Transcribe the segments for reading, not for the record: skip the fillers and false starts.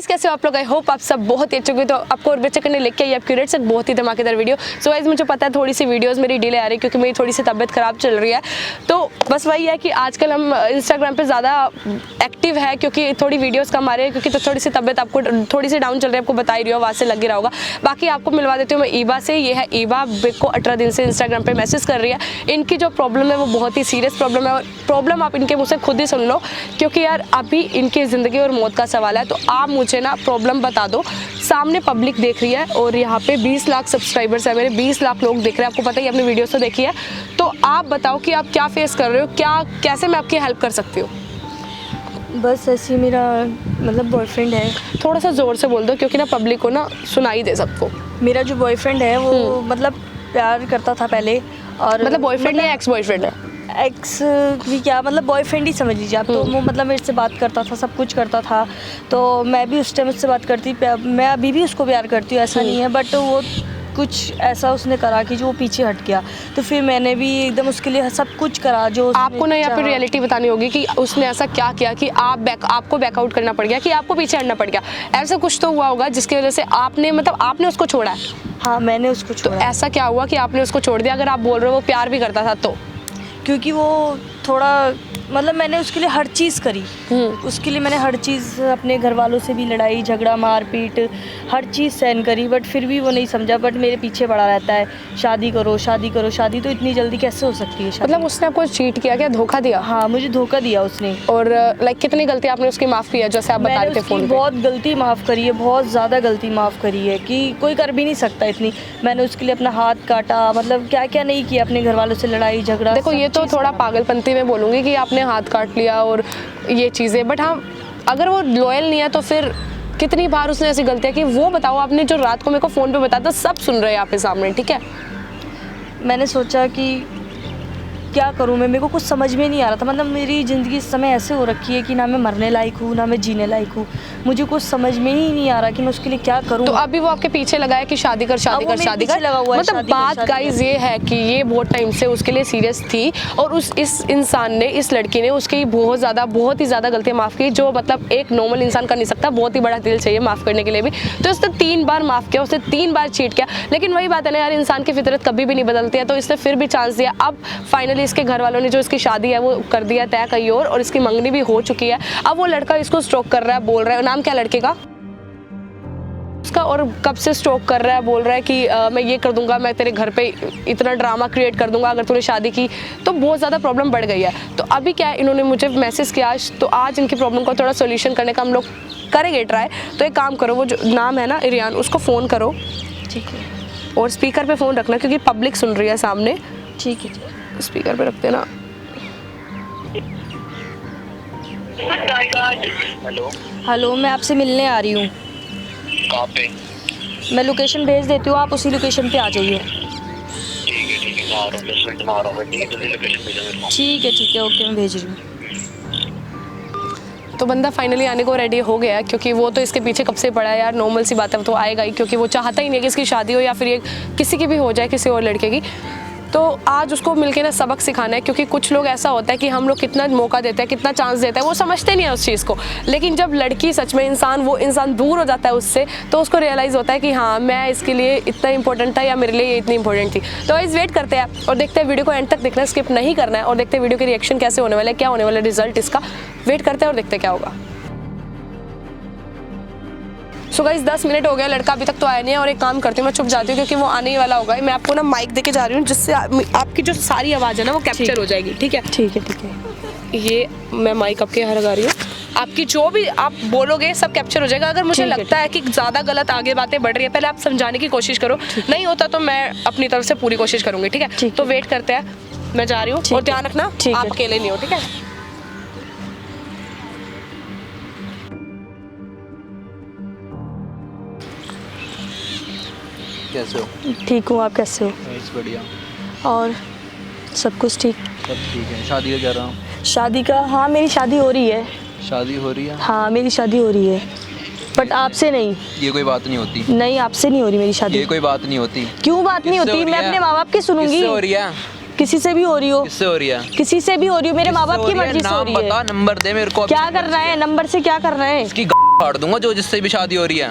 कैसे हो आप लोग? आई होप आप सब बहुत ही अच्छे होंगे। तो आपको और बेचकर ने लेके आई आपकी रेट से बहुत ही धमाकेदार वीडियो। सो गाइस मुझे पता है थोड़ी सी वीडियोस मेरी डिले आ रही है क्योंकि मेरी थोड़ी सी तबीयत ख़राब चल रही है। तो बस वही है कि आजकल हम इंस्टाग्राम पे ज़्यादा एक्टिव है क्योंकि थोड़ी वीडियोस कम आ रही है, क्योंकि तो थोड़ी सी तबीयत आपको थोड़ी सी डाउन चल रही है, आपको बता ही रही हो, आवाज़ से लग ही रहा होगा। बाकी आपको मिलवा देती हूँ मैं ईबा से। ये है ईबा, को 18 दिन से इंस्टाग्राम पे मैसेज कर रही है। इनकी जो प्रॉब्लम है वो बहुत ही सीरियस प्रॉब्लम है, और प्रॉब्लम आप इनके मुँह से खुद ही सुन लो क्योंकि यार अभी इनकी ज़िंदगी और मौत का सवाल है। तो आप मुझे ना प्रॉब्लम बता दो। सामने पब्लिक देख रही है और यहाँ पे 20 लाख सब्सक्राइबर्स है मेरे, 20 लाख लोग देख रहे हैं, आपको पता ही, अपने वीडियोस तो देखी है। तो आप बताओ कि आप क्या फेस कर रहे हो, क्या कैसे मैं आपकी हेल्प कर सकती हूँ? बस ऐसे ही मेरा मतलब बॉयफ्रेंड है। थोड़ा सा ज़ोर से बोल दो क्योंकि ना पब्लिक को ना सुनाई दे सबको। मेरा जो बॉयफ्रेंड है वो मतलब प्यार करता था पहले, और मतलब बॉयफ्रेंड या एक्स बॉयफ्रेंड है? एक्स भी क्या, मतलब बॉयफ्रेंड ही समझ लीजिए आप। तो वो मतलब मेरे से बात करता था, सब कुछ करता था। तो मैं भी उस टाइम उससे बात करती, मैं अभी भी उसको प्यार करती हूँ, ऐसा नहीं है। बट वो कुछ ऐसा उसने करा कि जो वो पीछे हट गया। तो फिर मैंने भी एकदम उसके लिए सब कुछ करा जो आपको ना यहाँ पे रियलिटी बतानी होगी कि उसने ऐसा क्या किया कि आपको बैकआउट करना पड़ गया, कि आपको पीछे हटना पड़ गया। ऐसा कुछ तो हुआ होगा जिसकी वजह से आपने उसको छोड़ा है। हाँ, मैंने उसको तो छोड़ा। ऐसा क्या हुआ कि आपने उसको छोड़ दिया? अगर आप बोल रहे हो वो प्यार भी करता था तो? क्योंकि वो थोड़ा मतलब मैंने उसके लिए हर चीज़ करी। उसके लिए मैंने हर चीज़, अपने घर वालों से भी लड़ाई झगड़ा मारपीट हर चीज़ सहन करी, बट फिर भी वो नहीं समझा। बट मेरे पीछे पड़ा रहता है, शादी करो शादी करो। शादी तो इतनी जल्दी कैसे हो सकती है? मतलब उसने आपको चीट किया क्या, धोखा दिया? हाँ, मुझे धोखा दिया उसने। और लाइक कितनी गलती आपने उसकी माफ़ की है जैसे आप बता रहे थे फोन पे? बहुत गलती माफ़ करी है, बहुत ज़्यादा गलती माफ़ करी है कि कोई कर भी नहीं सकता इतनी। मैंने उसके लिए अपना हाथ काटा, मतलब क्या क्या नहीं किया, अपने घर वालों से लड़ाई झगड़ा। देखो ये तो थोड़ा पागलपंती में बोलूँगी कि आपने हाथ काट लिया और ये चीज़ें, बट हाँ अगर वो लॉयल नहीं है तो फिर कितनी बार उसने ऐसी गलतियाँ की वो बताओ। आपने जो रात को मेरे को फ़ोन पे बताया था सब सुन रहे हैं यहाँ पे सामने, ठीक है? मैंने सोचा कि क्या करूँ मैं, मेरे को कुछ समझ में नहीं आ रहा था। मतलब मेरी ज़िंदगी इस समय ऐसे हो रखी है कि ना मैं मरने लायक हूँ ना मैं जीने लायक हूँ। मुझे कुछ समझ में ही नहीं आ रहा कि मैं उसके लिए क्या करूँ। तो अभी वो आपके पीछे लगा है कि शादी कर शादी कर शादी कर लगा हुआ है। मतलब बात गाइस ये है कि ये बहुत टाइम से उसके लिए सीरियस थी, और इस इंसान ने, इस लड़की ने उसकी बहुत ही ज़्यादा गलतियाँ माफ़ की जो मतलब एक नॉर्मल इंसान कर नहीं सकता। बहुत ही बड़ा दिल चाहिए माफ़ करने के लिए भी। तो उसने 3 बार माफ़ किया, उसने 3 बार चीट किया। लेकिन वही बात है ना यार, इंसान की फितरत कभी भी नहीं बदलती है। तो इसने फिर भी चांस दिया। अब फाइनली इसके घर वालों ने जो इसकी शादी है वो कर दिया तय कहीं और इसकी मंगनी भी हो चुकी है। अब वो लड़का इसको स्टॉक कर रहा है, बोल रहा है, नाम क्या लड़के का उसका, और कब से स्टॉक कर रहा है, बोल रहा है कि मैं ये कर दूंगा, मैं तेरे घर पे इतना ड्रामा क्रिएट कर दूंगा अगर तूने शादी की। तो बहुत ज़्यादा प्रॉब्लम बढ़ गई है। तो अभी क्या है, इन्होंने मुझे मैसेज किया आज, तो आज इनकी प्रॉब्लम का थोड़ा सोल्यूशन करने का हम लोग करेंगे ट्राई। तो एक काम करो, वो जो नाम है ना इरियान, उसको फ़ोन करो, ठीक है? और स्पीकर पे फ़ोन रखना क्योंकि पब्लिक सुन रही है सामने। ठीक है, स्पीकर पे रखते ना। हेलो, मैं आपसे मिलने आ रही हूँ। कहाँ पे? मैं लोकेशन भेज देती हूँ, आप उसी लोकेशन पे आ जाइए। ठीक है, मैं आ रहा हूँ, 10 मिनट में आ रहा हूँ। ठीक है, जल्दी लोकेशन भेजो मेरे को। ठीक है, ओके, मैं भेज रही हूँ। तो बंदा फाइनली आने को रेडी हो गया है क्योंकि वो तो इसके पीछे कब से पड़ा है यार। नॉर्मल सी बात है, वो तो आएगा ही क्योंकि वो चाहता ही नहीं है कि इसकी शादी हो या फिर ये किसी की भी हो जाए, किसी और लड़के की। तो आज उसको मिलके ना सबक सिखाना है, क्योंकि कुछ लोग ऐसा होता है कि हम लोग कितना मौका देते हैं, कितना चांस देते हैं, वो समझते नहीं है उस चीज़ को। लेकिन जब लड़की सच में वो इंसान दूर हो जाता है उससे, तो उसको रियलाइज़ होता है कि हाँ मैं इसके लिए इतना इंपॉर्टेंट था या मेरे लिए ये इतनी इंपॉर्टेंट थी। तो इस वेट करते हैं और देखते हैं, वीडियो को एंड तक देखना, स्किप नहीं करना है, और देखते हैं वीडियो के रिएक्शन कैसे होने वाले, क्या होने वाला रिजल्ट इसका। वेट करते हैं और देखते क्या होगा। सो गाइस 10 मिनट हो गया, लड़का अभी तक तो आया नहीं है। और एक काम करती हूँ, मैं चुप जाती हूँ क्योंकि वो आने ही वाला होगा। मैं आपको ना माइक देके जा रही हूँ जिससे आपकी जो सारी आवाज़ है ना वो कैप्चर हो जाएगी, ठीक है? ठीक है। ये मैं माइक आपके यहाँ लगा रही हूँ, आपकी जो भी आप बोलोगे सब कैप्चर हो जाएगा। अगर मुझे लगता है कि ज़्यादा गलत आगे बातें बढ़ रही है, पहले आप समझाने की कोशिश करो, नहीं होता तो मैं अपनी तरफ से पूरी कोशिश करूँगी, ठीक है? तो वेट करते हैं, मैं जा रही हूँ, और ध्यान रखना आप अकेले नहीं हो, ठीक है? कैसे हो? ठीक हूँ, आप कैसे हो? बस बढ़िया। और सब कुछ ठीक? सब ठीक है। शादी का कर रहा हूँ। शादी का? हाँ, मेरी शादी हो रही है। शादी हो रही है? हाँ, मेरी शादी हो रही है, बट आपसे नहीं। ये कोई बात नहीं होती। नहीं, आपसे नहीं हो रही मेरी शादी। ये कोई बात नहीं होती। क्यों बात नहीं होती? मैं अपने माँ बाप की सुनूंगी। किससे हो रही है? किसी से भी हो रही हो। किससे हो रही है? किसी से भी हो रही हो, मेरे माँ बाप की मर्जी से हो रही है। नाम बता, नंबर दे मेरे को। क्या कर रहा है? नंबर से क्या कर रहा है? इसकी फाड़ दूंगा जो जिससे भी शादी हो रही है।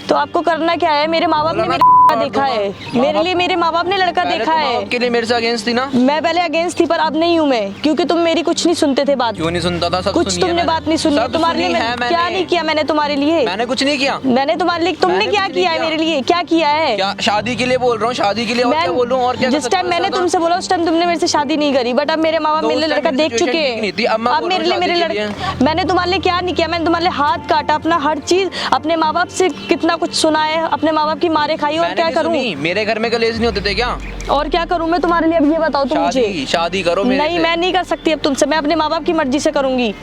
तो आपको करना क्या है? मेरे माँ बाप ने बोला मैं मेरे लड़का फाड़ देखा है, दूंगा। मेरे लिए मेरे माँ बाप ने लड़का पहले देखा तुम है। आपके लिए मेरे से अगेंस्ट थी ना। मैं पहले अगेंस्ट थी पर अब नहीं हूँ मैं, क्योंकि तुम मेरी कुछ नहीं सुनते थे बात। क्यों नहीं सुनता था? सब कुछ सुनी है तुमने मैंने। बात नहीं सुनी। सब तुम्हारे लिए सुनी है क्या नहीं किया मैंने तुम्हारे लिए? मैंने कुछ नहीं किया। मैंने तुम्हारे लिए, तुमने मैंने क्या कुछ नहीं किया है किया। मेरे लिए? क्या किया है? क्या शादी के लिए बोल रहा हूँ? शादी के लिए और क्या बोलूं? और क्या कर जिस सकता टाइम हूं मैंने ज्यादा? तुमसे बोला उस टाइम तुमने मेरे से शादी नहीं करी, बट अब मेरे माँ बाप तो मेरे उस लिए टाइम लड़का देख situation चुके ठीक नहीं थी। अब मैं हैं। अब बोल मेरे रहा लिए हूं मेरे शादी के लड़का, मैंने तुम्हारे लिए क्या नहीं किया? मैंने तुम्हारे लिए हाथ काटा, अपना हर चीज अपने माँ बाप से कितना कुछ सुना है, अपने माँ बाप की मारे खाई, और मैंने क्या नहीं करूँ? सुनी। मेरे घर में कलेश नहीं होते थे क्या? और क्या करूँ मैं तुम्हारे लिए? अब ये बताओ तुम मुझे। शादी करो मेरे नहीं, से। मैं नहीं कर सकती अब तुमसे। मैं अपने माँ बाप की मर्जी से करूंगी।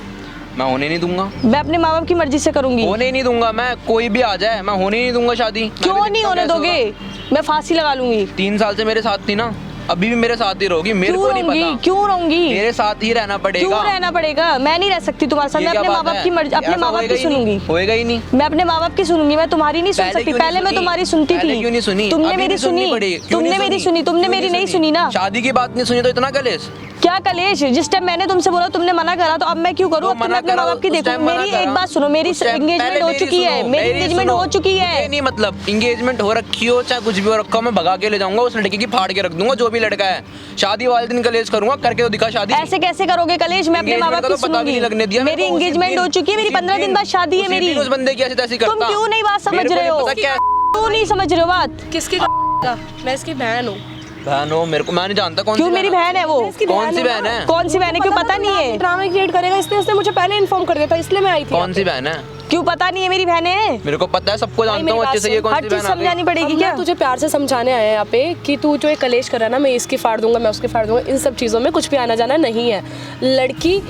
मैं होने नहीं दूंगा। मैं अपने माँ बाप की मर्जी से करूंगी। होने ही नहीं दूंगा मैं। कोई भी आ जाए मैं होने ही नहीं दूंगा शादी। मैं क्यों भी नहीं देखता हूं होने कैसे दोगे? होगा। मैं फांसी लगा लूंगी। 3 साल से मेरे साथ थी ना, अभी भी मेरे साथ ही रहोगी। मेरे क्यों को नहीं रहूंगी? पता। क्यों रहूंगी? मेरे साथ ही रहना पड़ेगा। क्यों रहना पड़ेगा? मैं नहीं रह सकती तुम्हारे साथ। ये मैं क्या अपने माँ बात बाप की है? मर्जी, अपने ऐसा माँ बाप होएगा की ही नहीं। सुनूंगी। होएगा ही नहीं। मैं अपने माँ बाप की सुनूंगी। मैं तुम्हारी नहीं सुन पहले सकती। क्यों नहीं पहले मैं सुनी? तुम्हारी सुनती पहले थी। क्यों नहीं सुनी? तुमने अभी मेरी भी सुननी सुनी, पड़ेगी। क्यों तुमने नहीं मेरी सुनी, तुमने क्यों मेरी नहीं सुनी ना। शादी की बात नहीं सुनी तो इतना कलेश? क्या कलेश? जिस टाइम मैंने तुमसे बोला तुमने मना करा, तो अब मैं क्यों करूँ? तो अब तो मैं मना अपने माँ करा, बाप की उस देखूं। टाइम मना मेरी करा। एक बात सुनो, मेरी उस टाइम एंगेजमेंट पहले हो मेरी चुकी है। सुनो, मेरी मेरी एंगेजमेंट सुनो। हो चुकी मुझे है। नहीं मतलब एंगेजमेंट हो रखी हो चाहे कुछ भी हो रखा हो, मैं भगा के ले जाऊंगा उस लड़की की, फाड़ के रख दूंगा जो भी लड़का है। शादी वाले दिन कलेश करूंगा, करके तो दिखा शादी। ऐसे कैसे करोगे कलेश? मैं अपने माँ बाप की तो पता भी नहीं लगने सुनूंगी। दिया मेरी एंगेजमेंट हो चुकी है, मेरी 15 दिन बाद शादी है मेरी। उस बंदे की ऐसी तैसी करता। तुम क्यों नहीं बात समझ मेरे को रहे नहीं हो? पता क्या क्यों नहीं समझ रहे हो बात? किसकी का? मैं इसकी बहन हूँ। बहन हो मेरे को, मैं नहीं जानता कौन सी क्यों? मेरी बहन है वो। कौन सी बहन है? कौन सी बहन है? क्यों पता नहीं है? ड्रामा क्रिएट करेगा इसलिए उसने मुझे पहले इन्फॉर्म कर दिया था, इसलिए मैं आई थी। कौन सी बहन है? क्यों पता नहीं है? मेरी बहन है। मेरे को पता है, सबको जानता मेरी हूँ बात अच्छे से। ये सुन, कौन हर सी चीज बहन आ समझानी गई? पड़ेगी अब क्या? मैं तुझे प्यार से समझाने आया यहाँ पे कि तू जो ये कलेश कर रहा है ना, मैं इसकी फाड़ दूंगा, मैं उसकी फाड़ दूंगा, इन सब चीज़ों में कुछ भी आना जाना नहीं है। लड़की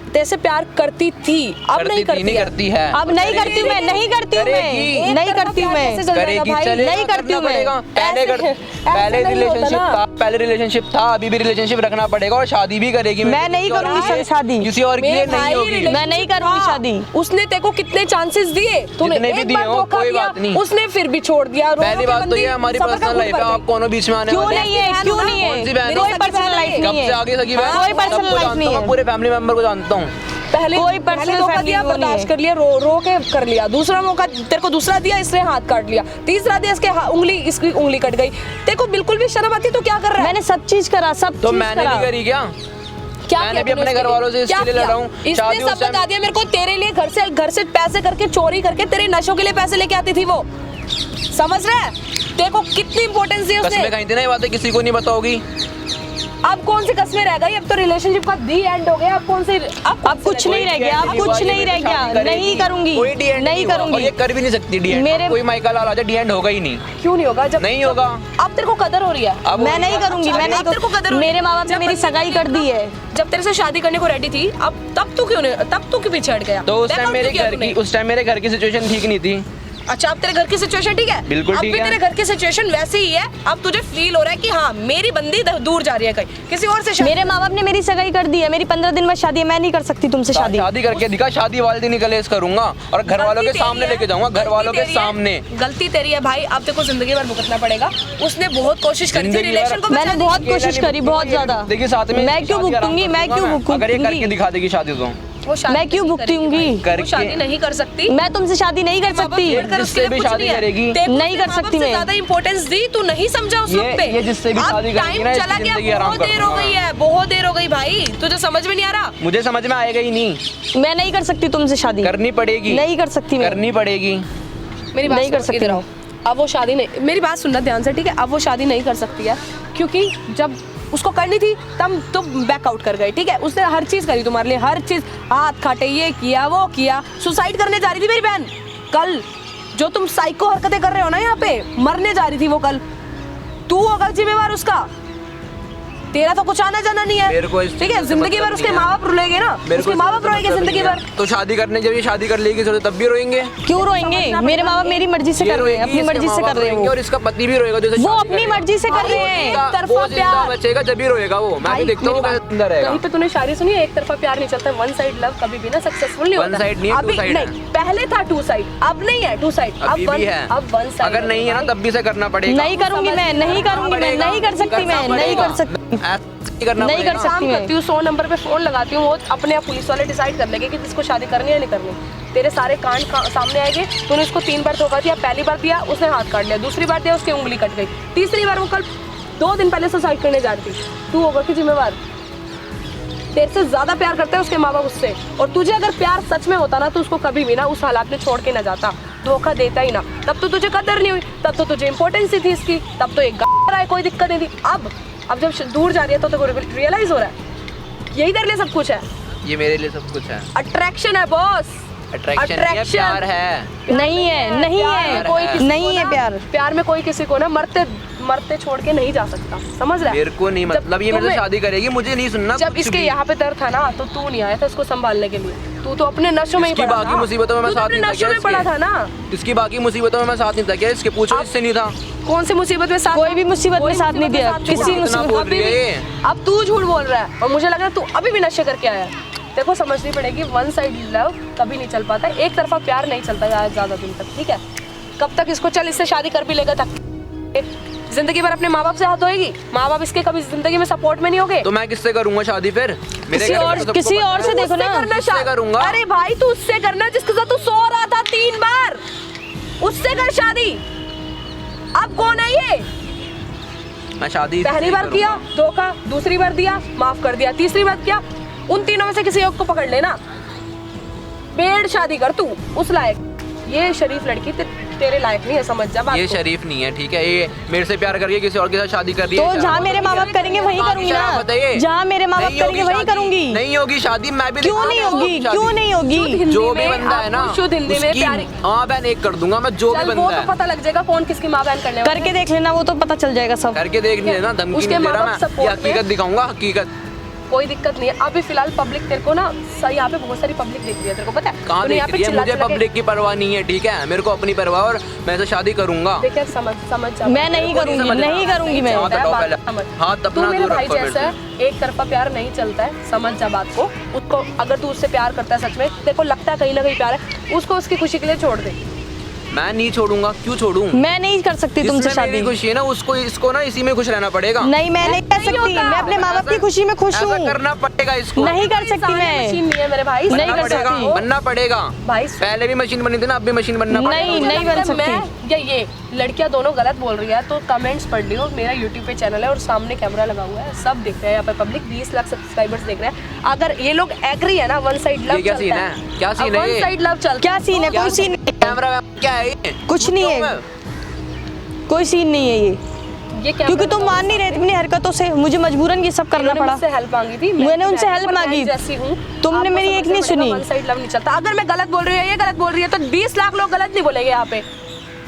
तेरे प्यार करती थी, अब नहीं करती नहीं है। करती है। अब नहीं करती हूँ मैं, नहीं करती हूँ करेगी। मैं, नहीं करती हूँ मैं। करेगी, चलेगा, नहीं करती हूँ करना मैं। पड़ेगा। पहले रिलेशनशिप था, अभी भी रिलेशनशिप रखना पड़ेगा और शादी भी करेगी। मैं नहीं करूंगी शादी। किसी और के लिए नहीं होगी। मैं नहीं करूंगी शादी। उसने तेरे को कितने चांसेस दिए, तूने जितने भी एक दिए बार हो, धोखा कोई दिया, बात नहीं। उसने फिर भी छोड़ दिया। पहली बात तो ये हमारी पर्सनल लाइफ है, आप कौन बीच में आने क्यों वाले नहीं है? क्यों नहीं कौन सी है? बहन है? कोई पर्सनल लाइफ कब नहीं से है। आगे सगी बहन? कोई पर्सनल सबको लाइफ जानता नहीं हूँ, है। पूरे फैमिली मेंबर को जानता हूँ। पहले कोई पहले personal धोखा family दिया, वो नहीं बर्दाश्त है। कर लिया, रो के कर लिया। दूसरा मौका तेरे को दूसरा दिया, इसने हाथ काट लिया। तीसरा दिया, इसके इसकी उंगली कट गई। तेरे को बिल्कुल भी शर्म आती तो क्या कर रहा है? मैंने सब चीज करा, सब तो चीज मैंने करा। नहीं करी क्या? क्या मैंने किया भी तूने अपने इसके घर वालों से लिए? क्या इसके लिए किया? लड़ा हूँ। इसने शादी सब उस टाइम- बता दिया मेरे को। तेरे लिए घर से पैसे करके, चोरी करके तेरे नशों के लिए पैसे लेके आती थी वो। समझ रहा है? तेरे को कितनी इंपॉर्टेंस दी उसने। कसमें खाई थी ना, ये बातें किसी को नहीं पता होगी। अब कौन सी कस्में रह गई? अब तो रिलेशनशिप का दी एंड हो गया। अब कौन सी? अब कुछ नहीं रह गया, अब कुछ नहीं रह गया। नहीं करूंगी, नहीं और ये करूंगी। कर भी नहीं सकती डी एंड। मेरे- कोई माइकल लाल आ जाए, डी एंड होगा ही नहीं। क्यों नहीं होगा? जब नहीं होगा। अब तेरे को कदर हो रही है। अब मैं नहीं करूंगी, मैं नहीं अब तेरे को कदर हो रही है। मेरे माँ बाप ने जब मेरी बंदी सगाई कर दी है। जब तेरे से शादी करने को रेडी थी, अब तब तू क्यों पीछे हट गया? तो उस Back टाइम out मेरे क्यों किया घर तूने? की सिचुएशन ठीक नहीं थी। अच्छा, अब तेरे घर की सिचुएशन ठीक है? बिल्कुल अब ठीक भी है। तेरे घर की सिचुएशन वैसी ही है। अब तुझे फील हो रहा है कि हाँ, मेरी बंदी दूर जा रही है, कहीं किसी और से शादी। मेरे माँ बाप ने मेरी सगाई कर दी है। मेरी 15 दिन बाद शादी है। मैं नहीं कर सकती तुमसे शादी। शादी करके दिखा, शादी वाले दिन ही कलेश करूंगा और घर वालों के गलती सामने तेरी है, लेके जाऊंगा, घर गलती वालों के तेरी है, सामने। गलती तेरी है भाई। अब तेरे को जिंदगी भर भुगतना पड़ेगा। उसने बहुत कोशिश करी थी जिंदगी रिलेशन भर- को मैंने बचाने बहुत की। कोशिश करी, बहुत ज्यादा। देखिए साथ में मैं क्यों शादी आराम भुगतूंगी? कर मैं दूंगा क्यों मैं। अगर ये करके भुगतूंगी? दिखा देगी शादी तो वो शादी मैं क्यों नहीं भुगतूंगी? करेगी भाई। करके- वो शादी नहीं कर सकती। मैं तुमसे शादी नहीं कर सकती। जिससे भी शादी करेगी। नहीं कर सकती मैं। ज्यादा इंपॉर्टेंस दी, तू नहीं समझा उस वक्त पे। ये जिससे भी अब शादी करेगी टाइम ना, इसकी चला गया, जिंदगी आराम बहुत कर देर हो दूंगा गई मैं। है, बहुत देर हो गई भाई। तुझे समझ में नहीं आ रहा? मुझे समझ में आएगा ही नहीं। मैं नहीं कर सकती तुमसे शादी। करनी पड़ेगी। नहीं कर सकती मैं। करनी पड़ेगी। मेरी बात नहीं कर सुनो, सकती इधर मैं। आओ। अब वो शादी नहीं, मेरी बात सुनना ध्यान से, ठीक है? अब वो शादी नहीं कर सकती है, क्योंकि जब उसको करनी थी तब तो बैकआउट कर गए, ठीक है? उसने हर चीज करी तुम्हारे लिए, हर चीज, हाथ काटे, ये किया, वो किया। सुसाइड करने जा रही थी मेरी बहन कल। जो तुम साइको हरकतें कर रहे हो ना यहाँ पे, मरने जा रही थी वो कल। तू होगा जिम्मेवार उसका। तेरा तो कुछ आना जाना नहीं मेरे को है, इस ठीक है? चीज़ से जिंदगी मतलब भर उसके नहीं है। माँ बाप रोएंगे ना, मेरे को उसके माँ बाप इससे रोएंगे मतलब जिंदगी नहीं भर। है। तो शादी करने जब ये शादी कर लेगी तो तब भी रोएंगे। क्यों रोएंगे? मेरे माँ बाप मेरी मर्जी से ये कर रहे हैं, रोएगी, अपनी मर्जी इसके से माँ कर बाप रहे हैं रोएंगे वो। और इसका पति भी रोएगा। जैसे वो शादी अपनी करेगा। मर्जी से कर रहे हैं। एक तरफा वो जिंदा प्यार। बचेगा जब भी रोएगा वो। मैं भी भाई, देखता हूँ मेरी कैसे बात- जिंदा रहेगा। कहीं पे तूने शायरी सुनी है? एक तरफा प्यार नहीं चलता, वन साइड लव कभी भी ना सक्सेसफुल नहीं One होता। side नहीं है, two अभी side है। नहीं, पहले था टू साइड, अब नहीं है टू साइड। अभी भी है। अब वन साइड। अगर नहीं है ना तब भी से करना पड़ेगा। नहीं करूंगी मैं, नहीं करूंगी मैं, नहीं कर सकती मैं, नहीं कर सकती। ऐसे करना नहीं पड़ेगा। कर सकती काम मैं। करती हूँ, 100 नंबर पे फोन लगाती हूँ, वो अपने आप पुलिस वाले डिसाइड कर लेंगे कि किसको शादी करनी है नहीं करनी। तेरे सारे कांड सामने आएंगे, तूने उसको 3 बार धोखा दिया, पहली बार दिया उसने हाथ काट लिया, दूसरी बार दिया उसकी उंगली कट गई, तीसरी बार वो कल 2 दिन पहले सुसाइड करने जा रही थी, तू होगा कि जिम्मेवार? तेरे से ज्यादा प्यार करते हैं उसके माँ बाप उससे, और तुझे अगर प्यार सच में होता ना तो उसको कभी भी ना उस हालात में छोड़ के ना जाता, धोखा देता ही ना। तब तो तुझे कदर नहीं हुई, तब तो तुझे इंपॉर्टेंस ही थी इसकी, तब तो एक गाना है, कोई दिक्कत नहीं थी। अब जब दूर जा रही है तो तेरे को रियलाइज हो रहा है यही तेरे लिए सब कुछ है। ये मेरे लिए सब कुछ है। अट्रैक्शन है बॉस, अट्रैक्शन नहीं है, प्यार है। नहीं है, नहीं प्यार है, में कोई किसी नहीं को है ना- प्यार। प्यार में कोई किसी को ना मरते छोड़ के नहीं जा सकता, समझ रहा है? मेरे को नहीं जब मतलब ये मेरे से तुम्हें- शादी करेगी, मुझे नहीं सुनना जब कुछ इसके भी। यहाँ पे दर्द था ना तो तू नहीं आया था इसको संभालने के लिए, तू तो अपने नशों में ही इसकी पड़ा बाकी था। मुसीबतों में मैं तू तो साथ अपने नहीं था नशों क्या में पड़ा इसके? था ना। इसकी बाकी मुसीबतों में मैं साथ नहीं था क्या? इसके पूछो, इससे नहीं था। कौन सी मुसीबत में साथ? कोई भी मुसीबत में साथ नहीं दिया, किसी था। मुसीबत में बोल अभी रही है भी- ये। अब तू झूठ बोल रहा है और मुझे लग रहा है तू अभी भी नशे करके आया है। देखो समझनी पड़ेगी, वन साइड लव कभी नहीं चल पाता, एक तरफा प्यार नहीं चलता ज्यादा दिन तक, ठीक है? कब तक इसको चल इससे शादी कर भी लेगा तक जिंदगी भर अपने माँ बाप से हाथ धोएगी, माँ बाप इसके कभी जिंदगी में सपोर्ट में नहीं होगे। तो मैं किससे करूंगा शादी फिर? मेरे किसी घर में और- तो सबको किसी पता और है। से देखो उससे ना, करना उससे करूंगा। अरे भाई तू उससे करना जिसके साथ तू सो रहा था 3 बार, उससे कर शादी। अब कौन है ये? मैं शादी पहली इससे बार करूंगा। किया धोखा, दूसरी बार दिया माफ कर दिया, तीसरी बार किया, उन तीनों में से किसी एक को पकड़ लेना, पेड़ शादी कर तू उस लायक। ये शरीफ लड़की तेरे लायक नहीं है, समझ जा बात ये को। शरीफ नहीं है, ठीक है? ये मेरे से प्यार करके किसी और के साथ शादी कर रही है। तो जहाँ मेरे माँ बाप करेंगे वही करूंगी ना, जहाँ मेरे माँ बाप करेंगे वही करूंगी। नहीं होगी शादी, मैं भी क्यों नहीं होगी, क्यों नहीं होगी? हिंदी जो भी में बंदा है ना आपको शुद्ध हिंदी में उसकी प्यारी माँ बहन एक कर दूंगा मैं, जो भी चल वो बंदा तो है। पता लग जाएगा कौन किसकी माँ बहन करने वाला है। करके देख लेना, वो तो पता चल जाएगा सब। करके देख नहीं लेना, धमकी उसके नहीं दे माँ रहा बाप मैं, ये support में- हकीकत दिखाऊंगा, हकीकत। कोई दिक्कत नहीं है। अभी फिलहाल पब्लिक तेरे को ना सही, यहाँ पे बहुत सारी पब्लिक देख रही है, तेरे को पता है? कहाँ तूने देख यहाँ पे रही है? चिल्ला मुझे चिल्ला के- पब्लिक की परवाह नहीं है, ठीक है? मेरे को अपनी परवाह, और मैं तो शादी करूंगा। देखिए समझ जा। मैं नहीं करूंगी, नहीं करूंगी मैं। हाथ हटाओ पहले, हाथ तू अपना मेरे दूर भाई रखो मेरे जैसा है, से। एक तरफा प्यार नहीं चलता है, समझ जा बात को। उसको अगर तू उससे प्यार करता है सच में, तेरे को लगता है कहीं ना कहीं प्यार है, उसको उसकी खुशी के लिए छोड़ दे। मैं नहीं छोड़ूंगा, क्यों छोड़ूं? मैं नहीं कर सकती तुमसे जिसमें मेरी शादी। खुशी है ना, उसको इसको ना इसी में खुश रहना पड़ेगा। नहीं, मैं नहीं कर नहीं सकती, होता। मैं अपने माँ बाप की खुशी में खुश ऐसा हूँ। करना पड़ेगा इसको। नहीं कर सकती इंसान मैं। मशीन नहीं है मेरे भाई, नहीं बनना कर पड़ेगा, सकती। बनना पड़ेगा। भाई पहले भी मशीन बनी थी ना, अब भी मशीन बनना पड़ेगा। नहीं, मुझे नहीं लगता बन है सकती। मैं या ये लड़कियां दोनों गलत बोल रही है तो कमेंट्स पढ़ लियो। मेरा यूट्यूब पे चैनल है और सामने कैमरा लगा हुआ है, सब देख रहे हैं, यहाँ पे पब्लिक 20 लाख सब्सक्राइबर्स देख रहे हैं। अगर ये लोग एग्री है ना, वन साइड लव ये क्या सीन है? क्या सीन है वन ये? साइड लव चलता क्या सीन है? कोई सीन नहीं, कैमरा क्या है ये? कुछ नहीं है, कोई सीन नहीं है ये। ये कैमरा क्योंकि तुम मान नहीं रहे थे अपनी हरकतों से, मुझे मजबूरन ये सब करना इन्होंने पड़ा। मुझसे हेल्प मांगी थी, मैंने उनसे मैं हेल्प मांगी। जैसी हूँ, तुमने आपको मेरी एक समझना नहीं पड़ेगा, सुनी। वन साइड लव नहीं चलता। अगर मैं गलत बोल रही हूँ या ये गलत बोल रही है तो 20 लाख लोग गलत नहीं बोलेंगे यहाँ पे।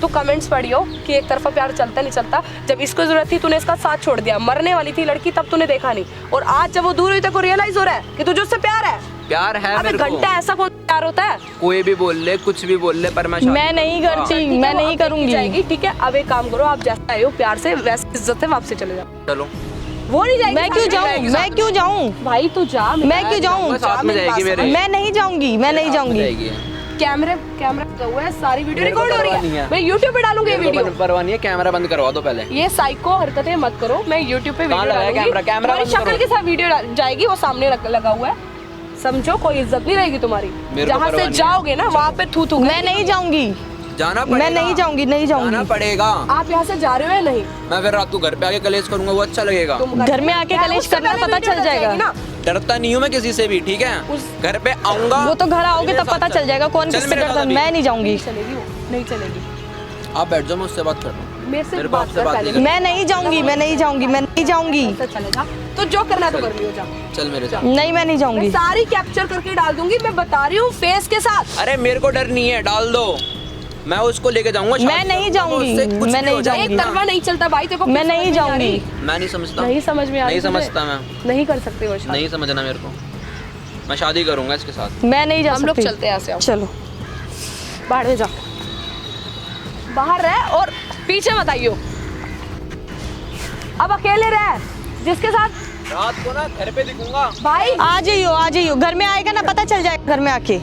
तो कमेंट्स पढ़ियो कि एक तरफा प्यार चलता नहीं चलता। जब इसको जरूरत थी तूने इसका साथ छोड़ दिया, मरने वाली थी लड़की तब तूने देखा नहीं, और आज जब वो दूर हुई तो रियलाइज हो रहा है कि तुझे उससे प्यार है। प्यार है अबे मेरे को। घंटा ऐसा कौन प्यार होता है? कोई भी बोल ले, कुछ भी बोल ले, पर मैं शादी मैं नहीं करूंगा। करती, ठीक है, मैं वो नहीं अब देखी करूंगी। जाएगी, ठीक है? अब एक काम करो, आप जैसे आए हो प्यार से वैसे इज्जत से वापसी चले जाओ। चलो, वो नहीं जाएगी, मैं क्यों साथ में जाऊँ, जाएगी। मैं क्यों जाऊँ, भाई तू जा, मैं क्यों जाऊँ? साथ में जाएगी मेरे। मैं नहीं जाऊंगी, मैं नहीं जाऊंगी। जाएगी। कैमरा लगा हुआ है, सारी वीडियो मेरे को रिकॉर्ड हो रही परवाह नहीं है, है। मैं यूट्यूब पे डालूंगी ये मेरे को वीडियो। परवाह नहीं है, कैमरा बंद करवा दो पहले। ये साइको हरकतें मत करो, मैं YouTube पे कहाँ वीडियो लगा है डालूंगी, कैमरा तुम्हारी बंद शक्ल करो। के साथ वीडियो जाएगी, वो सामने लगा हुआ है, समझो कोई इज्जत नहीं रहेगी तुम्हारी। मेरे को जहाँ परवाह से नहीं है। जाओगे ना वहाँ पे थू मैं नहीं जाऊंगी, जाना पड़ेगा। मैं नहीं जाऊंगी, नहीं जाना जाऊंगी। पड़ेगा। आप यहाँ से जा रहे हो या नहीं? मैं फिर रात को घर पे आके कलेश करूंगा, वो अच्छा लगेगा। तुम घर में आके कलेश उससे करना पहले पता वीडियो चल डल जाएगा जाएगी ना। डरता नहीं हूँ मैं किसी से भी, ठीक है? उस- घर पे आऊंगा, वो तो घर आओगे मेरे तब साथ पता चल जाएगा कौन चल किससे मेरे डरता साथ है। अभी। मैं नहीं जाऊंगी, नहीं चलेगी वो, नहीं चलेगी। आप बैठ जाओ, मैं उससे बात कर रहा हूँ। मेरे से मेरे बात बाप से कर बात पहले। नहीं मैं नहीं जाऊंगी, मैं नहीं जाऊंगी, मैं नहीं जाऊंगी। ऐसा चलेगा तो जो करना है तो कर लियो, जा। चल मेरे साथ। नहीं, मैं नहीं मैं जाऊंगी। सारी कैप्चर करके डाल दूंगी, मैं बता रही हूँ फेस के साथ। अरे मेरे को डर नहीं है, डाल दो, मैं उसको लेके जाऊंगा। मैं शादी नहीं करूंगा, जाऊंगी, उससे कुछ मैं भी हो नहीं जाए। जाऊंगी। एक तरफा नहीं चलता भाई, देखो मैं नहीं जाऊंगी। मैं नहीं समझता, नहीं समझ में आ रही नहीं तुझे? समझता मैं, नहीं कर सकते वो शादी। नहीं समझना मेरे को। मैं शादी करूंगा इसके साथ। मैं नहीं जा हम लोग सकती। चलते हैं यहाँ से, आओ। चलो, बाहर में जा, बाहर रह और पीछे मत आइयो। अब अकेले रह, जिसके साथ रात को ना घर पे दिखूंगा। भाई आ जाइयो, आ जाइयो। घर में आएगा ना, पता चल जाएगा घर में आके।